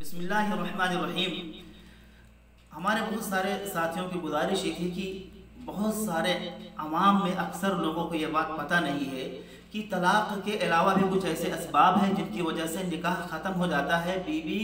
بسم اللہ الرحمن الرحیم۔ ہمارے بہت سارے ساتھیوں کی گزارش یہ تھی کہ بہت سارے عوام میں اکثر لوگوں کو یہ بات پتہ نہیں ہے کہ طلاق کے علاوہ بھی کچھ ایسے اسباب ہیں جن کی وجہ سے نکاح ختم ہو جاتا ہے، بیوی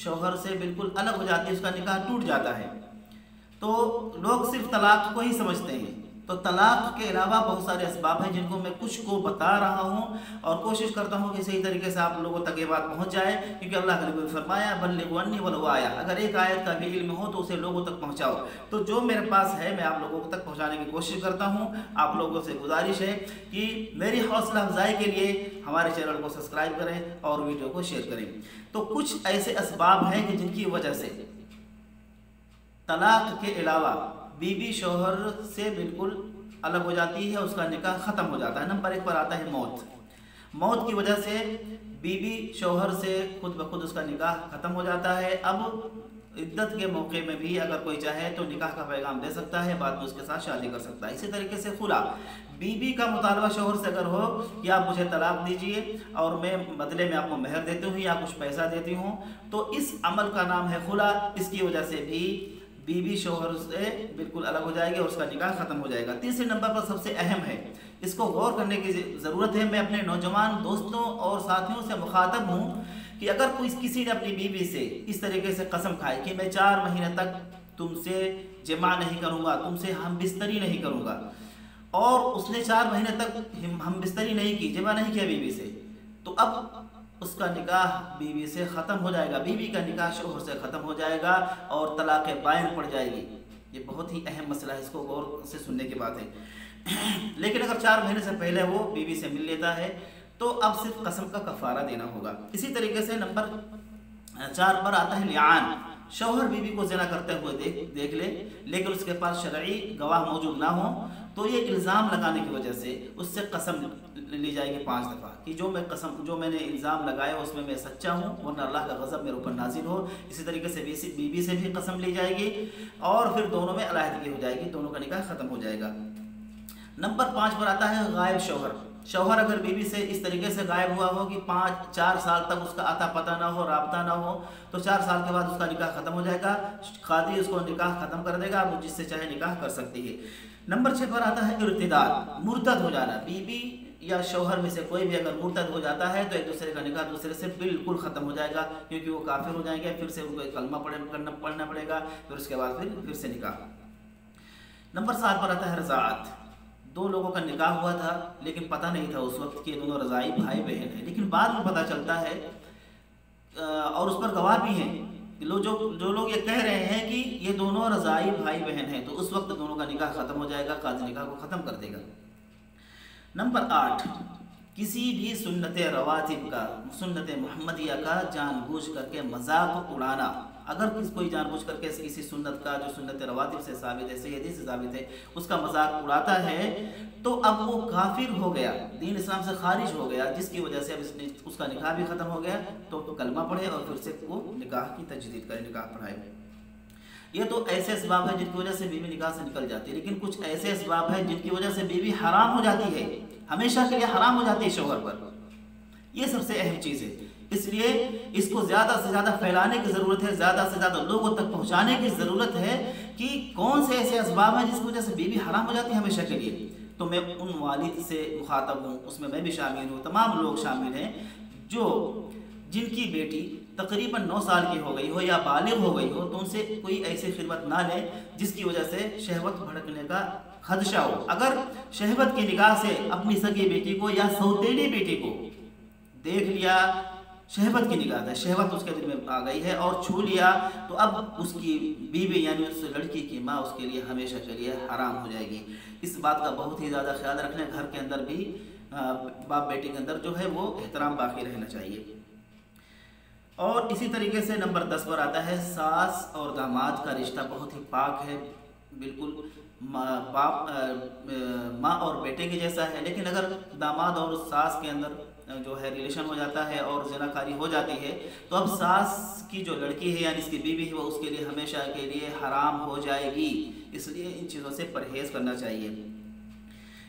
شوہر سے بالکل الگ ہو جاتی ہے، اس کا نکاح ٹوٹ جاتا ہے۔ تو لوگ صرف طلاق کو ہی سمجھتے ہیں، تو طلاق کے علاوہ بہت سارے اسباب ہیں جن کو میں کچھ کو بتا رہا ہوں اور کوشش کرتا ہوں کہ صحیح طریقے سے آپ لوگوں تک یہ بات پہنچ جائے، کیونکہ اللہ کے نبی نے فرمایا بلغوا عنی ولو آیہ، اگر ایک آیت کا بھی علم ہو تو اسے لوگوں تک پہنچاؤ۔ تو جو میرے پاس ہے میں آپ لوگوں تک پہنچانے کی کوشش کرتا ہوں۔ آپ لوگوں سے گزارش ہے کہ میری حوصلہ افزائی کے لیے ہمارے چینل کو سبسکرائب کریں اور ویڈیو کو شیئر کریں۔ تو کچھ ایسے اسباب ہیں کہ جن کی وجہ سے طلاق کے علاوہ بیوی شوہر سے بالکل الگ ہو جاتی ہے، اس کا نکاح ختم ہو جاتا ہے۔ نمبر 1 پر آتا ہے موت۔ موت کی وجہ سے بیوی شوہر سے خود بخود اس کا نکاح ختم ہو جاتا ہے۔ اب عدت کے موقع میں بھی اگر کوئی چاہے تو نکاح کا پیغام دے سکتا ہے، بعد میں اس کے ساتھ شادی کر سکتا ہے۔ اسی طریقے سے خلا، بیوی کا مطالبہ شوہر سے اگر ہو کہ آپ مجھے طلاق دیجئے اور میں بدلے میں آپ کو مہر دیتی ہوں یا کچھ پیسہ دیتی ہوں، تو اس عمل کا نام ہے خلا۔ اس کی وجہ سے بھی بیوی شوہر سے بالکل الگ ہو جائے گی اور اس کا نکاح ختم ہو جائے گا۔ تیسرے نمبر پر سب سے اہم ہے، اس کو غور کرنے کی ضرورت ہے۔ میں اپنے نوجوان دوستوں اور ساتھیوں سے مخاطب ہوں کہ اگر کسی نے اپنی بیوی سے اس طریقے سے قسم کھائی کہ میں 4 مہینے تک تم سے جماع نہیں کروں گا، تم سے ہم بستری نہیں کروں گا، اور اس نے 4 مہینے تک ہم بستری نہیں کی، جماع نہیں کیا بیوی سے، تو اب اس کا نکاح بیوی سے ختم ہو جائے گا، بیوی کا نکاح شوہر سے ختم ہو جائے گا اور طلاق بائن پڑ جائے گی۔ یہ بہت ہی اہم مسئلہ ہے، اس کو غور سے سننے کی بات ہے۔ لیکن اگر 4 مہینے سے پہلے وہ بیوی سے مل لیتا ہے تو اب صرف قسم کا کفارہ دینا ہوگا۔ اسی طریقے سے نمبر 4 پر آتا ہے لعان۔ شوہر بیوی کو زنا کرتے ہوئے دیکھ لے لیکن اس کے پاس شرعی گواہ موجود نہ ہو، تو یہ الزام لگانے کی وجہ سے اس سے قسم لی جائے گی 5 دفعہ کہ جو میں نے الزام لگایا اس میں سچا ہوں، ورنہ اللہ کا غضب میرے اوپر نازل ہو۔ اسی طریقے سے بیوی سے بھی قسم لی جائے گی اور پھر دونوں میں علیحدگی ہو جائے گی، دونوں کا نکاح ختم ہو جائے گا۔ نمبر 5 پر آتا ہے غائب شوہر۔ شوہر اگر بیوی سے اس طریقے سے غائب ہوا ہو کہ 4 سال تک اس کا اتا پتہ نہ ہو، رابطہ نہ ہو، تو 4 سال کے بعد اس کا نکاح ختم ہو جائے گا۔ قاضی اس کو نکاح ختم کر دے گا، وہ جس سے چاہے نکاح کر سکتی ہے۔ نمبر 6 پر آتا ہے ارتداد، مرتد ہو جانا۔ بیوی یا شوہر میں سے کوئی بھی اگر مرتد ہو جاتا ہے تو ایک دوسرے کا نکاح دوسرے سے بالکل ختم ہو جائے گا، کیونکہ وہ کافر ہو جائیں گے، پھر سے ان کو کلمہ پڑھنا پڑے گا، پھر اس کے بعد پھر سے نکاح۔ نمبر 7 پر آتا ہے رضاعت۔ 2 لوگوں کا نکاح ہوا تھا لیکن پتہ نہیں تھا اس وقت کہ دونوں رضاعی بھائی بہن ہیں، لیکن بعد میں پتہ چلتا ہے اور اس پر گواہ بھی ہیں جو لوگ یہ کہہ رہے ہیں کہ یہ دونوں رضاعی بھائی بہن ہیں، تو اس وقت دونوں کا نکاح ختم ہو جائے گا، قاضی نکاح کو ختم کر دے گا۔ نمبر 8، کسی بھی سنت رواتب کا، سنت محمدیہ کا جان بوجھ کر کے مذاق اڑانا۔ اگر کوئی جان بوجھ کر کے کسی سنت کا جو سنت رواتب سے ثابت ہے، صحیح حدیث سے ثابت ہے، اس کا مذاق اڑاتا ہے تو اب وہ کافر ہو گیا، دین اسلام سے خارج ہو گیا، جس کی وجہ سے اب اس کا نکاح بھی ختم ہو گیا۔ تو کلمہ پڑھے اور پھر سے وہ نکاح کی تجدید کرے، نکاح پڑھائے۔ یہ تو ایسے اسباب ہیں جن کی وجہ سے بیوی نکاح سے نکل جاتی ہے، لیکن کچھ ایسے اسباب ہیں جن کی وجہ سے بیوی حرام ہو جاتی ہے، ہمیشہ کے لیے حرام ہو جاتی ہے شوہر پر۔ یہ سب سے اہم چیز ہے، اس لیے اس کو زیادہ سے زیادہ پھیلانے کی ضرورت ہے، زیادہ سے زیادہ لوگوں تک پہنچانے کی ضرورت ہے کہ کون سے ایسے اسباب ہیں جس کی وجہ سے بیوی حرام ہو جاتی ہے ہمیشہ کے لیے۔ تو میں ان والد سے مخاطب ہوں، اس میں بھی شامل ہوں، تمام لوگ شامل ہیں جن کی بیٹی تقریباً 9 سال کی ہو گئی ہو یا بالغ ہو گئی ہو، تو ان سے کوئی ایسی خدمت نہ لے جس کی وجہ سے شہوت بھڑکنے کا خدشہ ہو۔ اگر شہوت کی نگاہ سے اپنی سگی بیٹی کو یا سوتیلی بیٹی کو دیکھ لیا، شہوت کی نگاہ ہے، شہوت اس کے دل میں آ گئی ہے اور چھو لیا، تو اب اس کی بیوی یعنی اس لڑکی کی ماں اس کے لیے ہمیشہ کے لیے حرام ہو جائے گی۔ اس بات کا بہت ہی زیادہ خیال رکھنا، گھر کے اندر بھی باپ بیٹی کے اندر جو ہے وہ احترام باقی رہنا چاہیے۔ اور اسی طریقے سے نمبر 10 پر آتا ہے ساس اور داماد کا رشتہ بہت ہی پاک ہے، بالکل ماں اور بیٹے کے جیسا ہے، لیکن اگر داماد اور ساس کے اندر جو ہے ریلیشن ہو جاتا ہے اور زناکاری ہو جاتی ہے تو اب ساس کی جو لڑکی ہے یعنی اس کی بیوی ہے وہ اس کے لیے ہمیشہ کے لیے حرام ہو جائے گی، اس لیے ان چیزوں سے پرہیز کرنا چاہیے۔